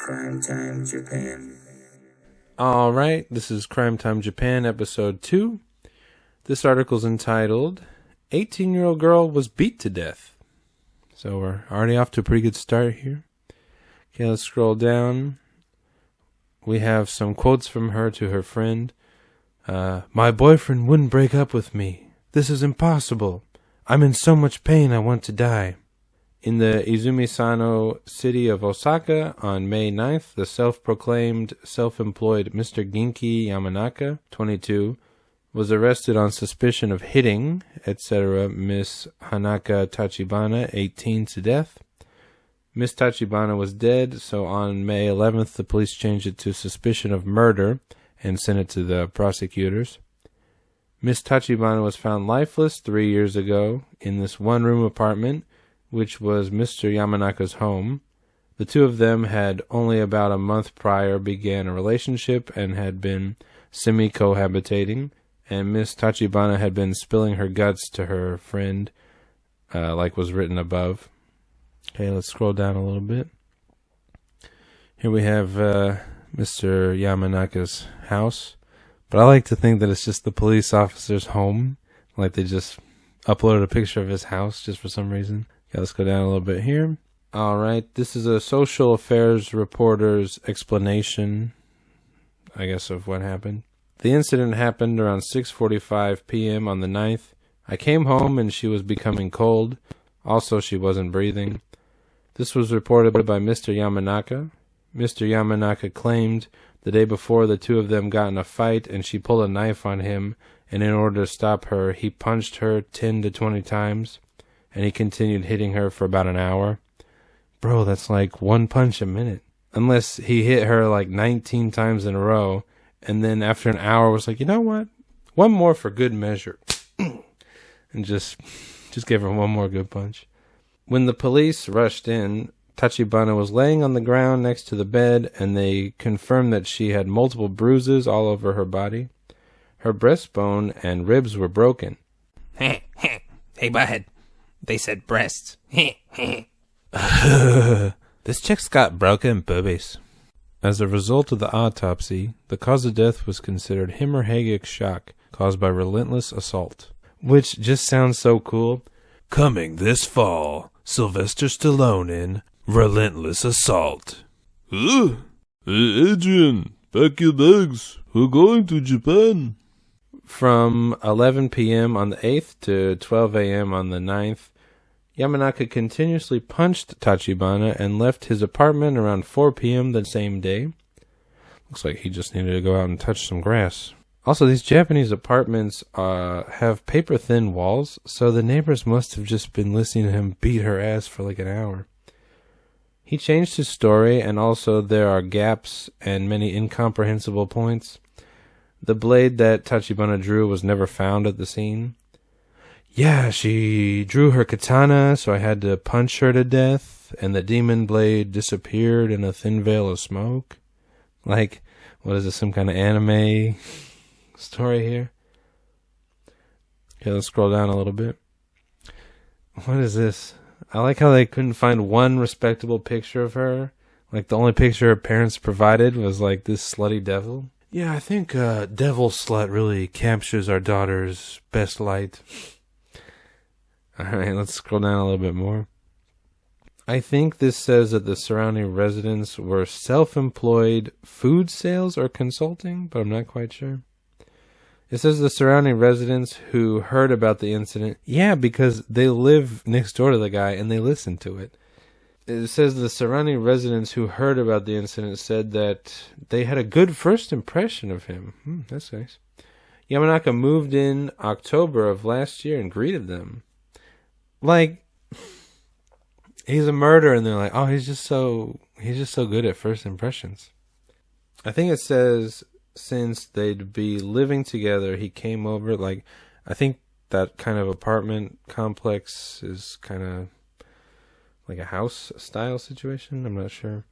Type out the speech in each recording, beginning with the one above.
Crime Time Japan. All right, this is Crime Time Japan, episode 2. This article's entitled, 18-year-old girl was beat to death. So we're already off to a pretty good start here. Okay, let's scroll down. We have some quotes from her to her friend. My boyfriend wouldn't break up with me. This is impossible. I'm in so much pain I want to die. In the Izumi-sano city of Osaka on May 9th, the self-proclaimed self-employed Mr. Ginki Yamanaka, 22, was arrested on suspicion of hitting, etc., Miss Hanaka Tachibana, 18, to death. Miss Tachibana was dead, so on May 11th, the police changed it to suspicion of murder and sent it to the prosecutors. Miss Tachibana was found lifeless 3 years ago in this one-room apartment, which was Mr. Yamanaka's home. The two of them had only about a month prior began a relationship and had been semi-cohabitating, and Miss Tachibana had been spilling her guts to her friend, like was written above. Okay, let's scroll down a little bit. Here we have Mr. Yamanaka's house, but I like to think that it's just the police officer's home, like they just uploaded a picture of his house just for some reason. Okay, let's go down a little bit here. All right, this is a social affairs reporter's explanation, I guess, of what happened. The incident happened around 6:45 p.m. on the 9th. I came home and she was becoming cold. Also, she wasn't breathing. This was reported by Mr. Yamanaka. Mr. Yamanaka claimed the day before the two of them got in a fight and she pulled a knife on him, and in order to stop her, he punched her 10 to 20 times. And he continued hitting her for about an hour. Bro, that's like one punch a minute. Unless he hit her like 19 times in a row, and then after an hour was like, you know what? One more for good measure. And just gave her one more good punch. When the police rushed in, Tachibana was laying on the ground next to the bed, and they confirmed that she had multiple bruises all over her body. Her breastbone and ribs were broken. Hey, butthead. They said breasts. This chick's got broken boobies. As a result of the autopsy, the cause of death was considered hemorrhagic shock caused by relentless assault. Which just sounds so cool. Coming this fall, Sylvester Stallone in Relentless Assault. Hey, Adrian, pack your bags. We're going to Japan. From 11 p.m. on the 8th to 12 a.m. on the 9th, Yamanaka continuously punched Tachibana and left his apartment around 4 p.m. the same day. Looks like he just needed to go out and touch some grass. Also, these Japanese apartments have paper-thin walls, so the neighbors must have just been listening to him beat her ass for like an hour. He changed his story, and also there are gaps and many incomprehensible points. The blade that Tachibana drew was never found at the scene. Yeah, she drew her katana, so I had to punch her to death, and the demon blade disappeared in a thin veil of smoke. Like, what is this, some kind of anime story here? Okay, let's scroll down a little bit. What is this? I like how they couldn't find one respectable picture of her. Like, the only picture her parents provided was, like, this slutty devil. Yeah, I think Devil Slut really captures our daughter's best light. Alright, let's scroll down a little bit more. I think this says that the surrounding residents were self-employed food sales or consulting, but I'm not quite sure. It says the surrounding residents who heard about the incident. Yeah, because they live next door to the guy and they listened to it. It says the surrounding residents who heard about the incident said that they had a good first impression of him. That's nice. Yamanaka moved in October of last year and greeted them. Like, he's a murderer, and they're like, oh, he's just so good at first impressions. I think it says since they'd be living together, he came over. Like, I think that kind of apartment complex is kind of like a house style situation. I'm not sure.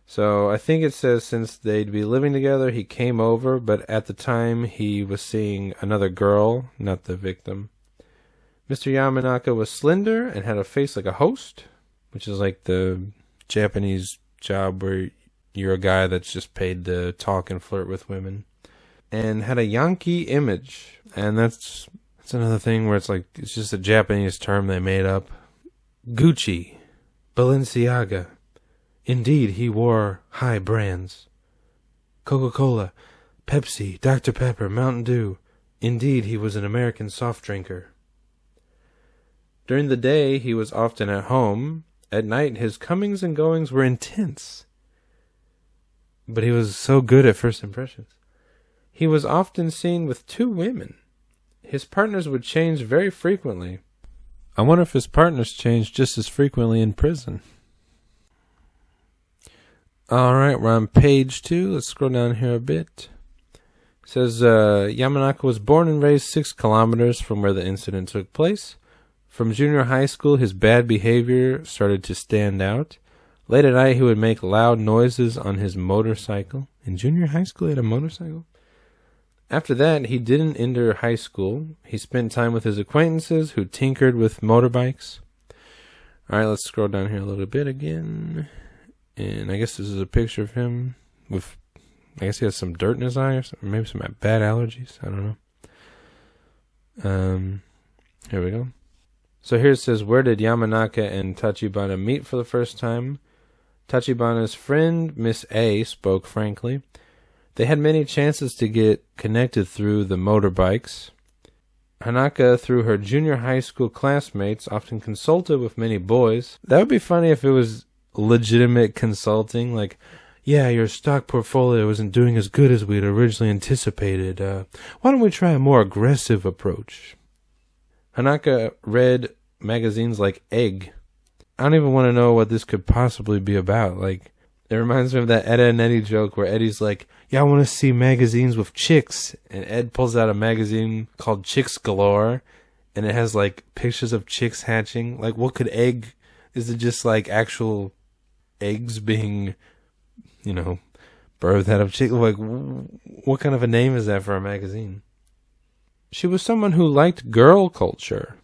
So I think it says since they'd be living together, he came over, but at the time he was seeing another girl, not the victim. Mr. Yamanaka was slender and had a face like a host, which is like the Japanese job where you're a guy that's just paid to talk and flirt with women. And had a Yankee image. And that's another thing where it's like, it's just a Japanese term they made up. Gucci, Balenciaga. Indeed, he wore high brands. Coca-Cola, Pepsi, Dr. Pepper, Mountain Dew. Indeed, he was an American soft drinker. During the day, he was often at home. At night, his comings and goings were intense. But he was so good at first impressions. He was often seen with 2 women. His partners would change very frequently. I wonder if his partners changed just as frequently in prison. Alright, we're on page 2. Let's scroll down here a bit. It says, Yamanaka was born and raised 6 kilometers from where the incident took place. From junior high school, his bad behavior started to stand out. Late at night, he would make loud noises on his motorcycle. In junior high school, he had a motorcycle? After that, he didn't enter high school. He spent time with his acquaintances who tinkered with motorbikes. Alright, let's scroll down here a little bit again. And I guess this is a picture of him with, I guess he has some dirt in his eye or something, maybe some bad allergies. I don't know. Here we go. So here it says, where did Yamanaka and Tachibana meet for the first time? Tachibana's friend, Miss A, spoke frankly. They had many chances to get connected through the motorbikes. Hanaka, through her junior high school classmates, often consulted with many boys. That would be funny if it was legitimate consulting, like, yeah, your stock portfolio isn't doing as good as we'd originally anticipated. Why don't we try a more aggressive approach? Hanaka read magazines like Egg. I don't even want to know what this could possibly be about. Like, it reminds me of that Ed and Eddie joke where Eddie's like, yeah, I want to see magazines with chicks. And Ed pulls out a magazine called Chicks Galore. And it has, like, pictures of chicks hatching. Like, what could Egg... Is it just, like, actual eggs being, you know, birthed out of chicks? Like, what kind of a name is that for a magazine? She was someone who liked girl culture.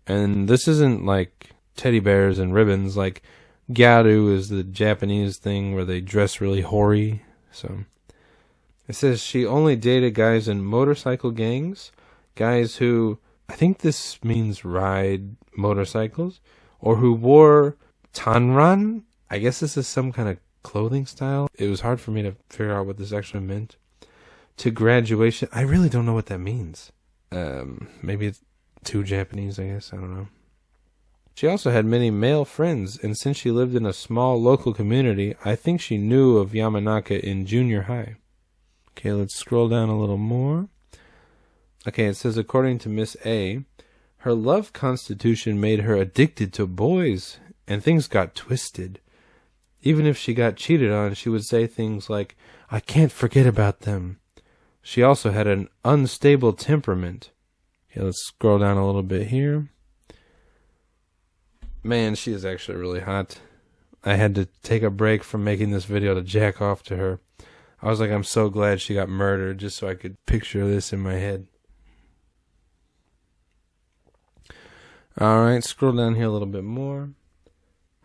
And this isn't, like, teddy bears and ribbons. Like, gyaru is the Japanese thing where they dress really hoary. So, it says she only dated guys in motorcycle gangs. Guys who, I think this means ride motorcycles. Or who wore tanran. I guess this is some kind of clothing style. It was hard for me to figure out what this actually meant. To graduation. I really don't know what that means. Maybe it's too Japanese, I guess. I don't know. She also had many male friends, and since she lived in a small local community, I think she knew of Yamanaka in junior high. Okay, let's scroll down a little more. Okay, it says, according to Miss A, her love constitution made her addicted to boys, and things got twisted. Even if she got cheated on, she would say things like, I can't forget about them. She also had an unstable temperament. Okay, let's scroll down a little bit here. Man, she is actually really hot. I had to take a break from making this video to jack off to her. I was like, I'm so glad she got murdered, just so I could picture this in my head. Alright, scroll down here a little bit more.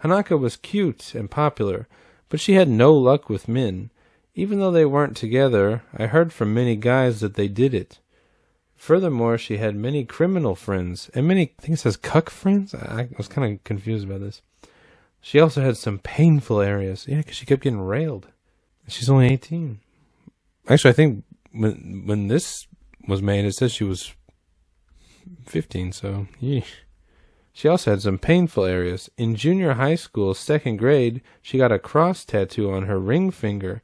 Hanaka was cute and popular, but she had no luck with men. Even though they weren't together, I heard from many guys that they did it. Furthermore, she had many criminal friends, and many, I think it says cuck friends? I was kind of confused about this. She also had some painful areas. Yeah, because she kept getting railed. She's only 18. Actually, I think when this was made, it says she was 15, so yeesh. She also had some painful areas. In junior high school, 2nd grade, she got a cross tattoo on her ring finger,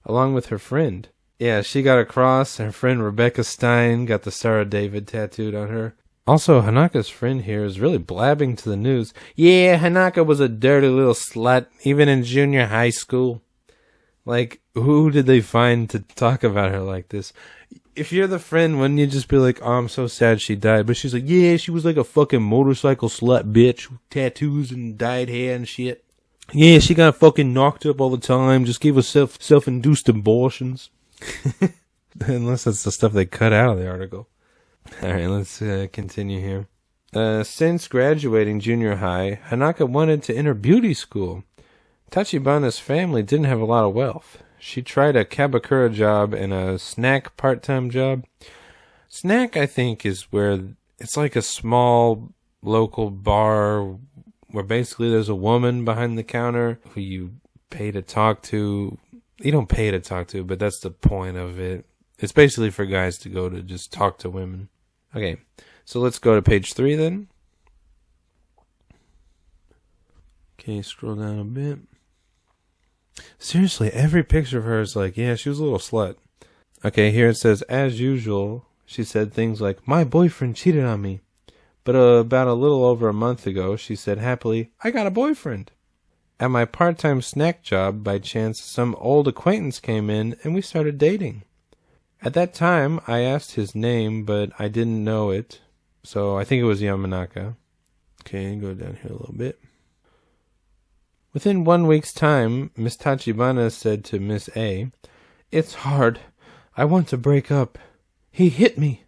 along with her friend. Yeah, she got a cross. Her friend Rebecca Stein got the Sarah David tattooed on her. Also, Hanaka's friend here is really blabbing to the news. Yeah, Hanaka was a dirty little slut, even in junior high school. Like, who did they find to talk about her like this? If you're the friend, wouldn't you just be like, oh, I'm so sad she died? But she's like, yeah, she was like a fucking motorcycle slut bitch with tattoos and dyed hair and shit. Yeah, she got fucking knocked up all the time, just gave herself self-induced abortions. Unless that's the stuff they cut out of the article. Alright, let's continue here. Since graduating junior high, Hanaka wanted to enter beauty school. Tachibana's family didn't have a lot of wealth. She tried a kabakura job and a snack part-time job. Snack, I think, is where it's like a small local bar where basically there's a woman behind the counter who you pay to talk to. You don't pay to talk to, but that's the point of it. It's basically for guys to go to just talk to women. Okay, so let's go to page 3 then. Okay, scroll down a bit. Seriously, every picture of her is like, yeah, she was a little slut. Okay, here it says, as usual, she said things like, my boyfriend cheated on me. But about a little over a month ago, she said happily, I got a boyfriend. At my part-time snack job, by chance, some old acquaintance came in and we started dating. At that time, I asked his name, but I didn't know it. So I think it was Yamanaka. Okay, go down here a little bit. Within 1 week's time, Miss Tachibana said to Miss A, it's hard. I want to break up. He hit me.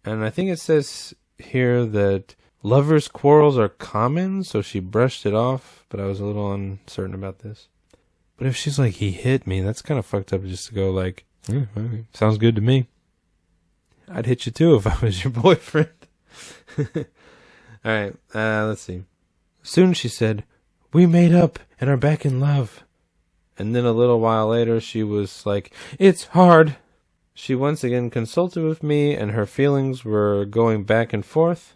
And I think it says here that lovers' quarrels are common, so she brushed it off, but I was a little uncertain about this. But if she's like, he hit me, that's kind of fucked up just to go like, okay, sounds good to me. I'd hit you too if I was your boyfriend. Alright, let's see. Soon she said, we made up and are back in love. And then a little while later she was like, it's hard. She once again consulted with me and her feelings were going back and forth.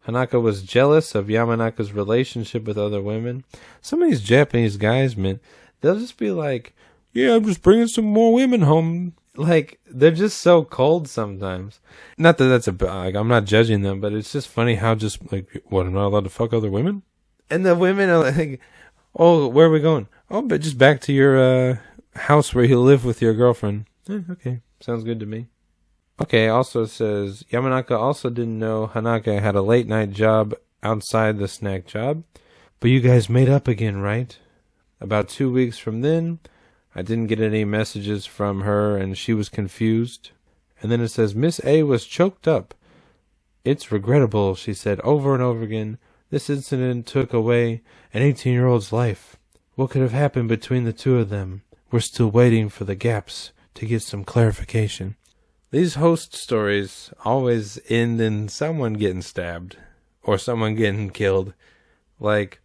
Hanaka was jealous of Yamanaka's relationship with other women. Some of these Japanese guys, man, they'll just be like, yeah, I'm just bringing some more women home. Like, they're just so cold sometimes. Not that that's like, I'm not judging them, but it's just funny how just, like, what, I'm not allowed to fuck other women? And the women are like, oh, where are we going? Oh, but just back to your house where you live with your girlfriend. Okay, sounds good to me. Okay, also says, Yamanaka also didn't know Hanaka had a late night job outside the snack job. But you guys made up again, right? About 2 weeks from then, I didn't get any messages from her and she was confused. And then it says, Miss A was choked up. It's regrettable, she said over and over again. This incident took away an 18-year-old's life. What could have happened between the two of them? We're still waiting for the gaps to get some clarification. These host stories always end in someone getting stabbed or someone getting killed. Like,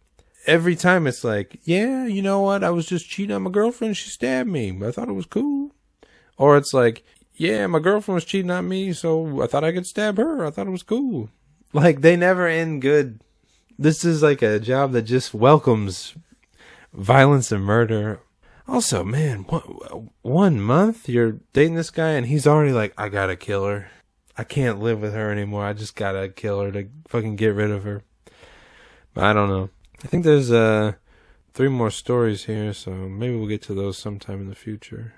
every time it's like, yeah, you know what? I was just cheating on my girlfriend. She stabbed me. I thought it was cool. Or it's like, yeah, my girlfriend was cheating on me, so I thought I could stab her. I thought it was cool. Like, they never end good. This is like a job that just welcomes violence and murder. Also, man, 1 month you're dating this guy and he's already like, I gotta kill her. I can't live with her anymore. I just gotta kill her to fucking get rid of her. But I don't know. I think there's 3 more stories here, so maybe we'll get to those sometime in the future.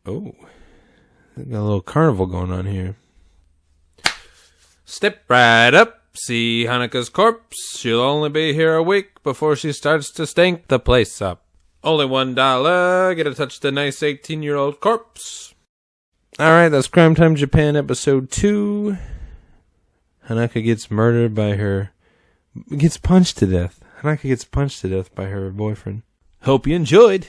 Oh, got a little carnival going on here. Step right up. See Hanaka's corpse. She'll only be here a week before she starts to stink the place up. Only $1. Get to touch the nice 18-year-old corpse. Alright, that's Crime Time Japan episode 2. Hanaka gets murdered by gets punched to death. Hanaka gets punched to death by her boyfriend. Hope you enjoyed.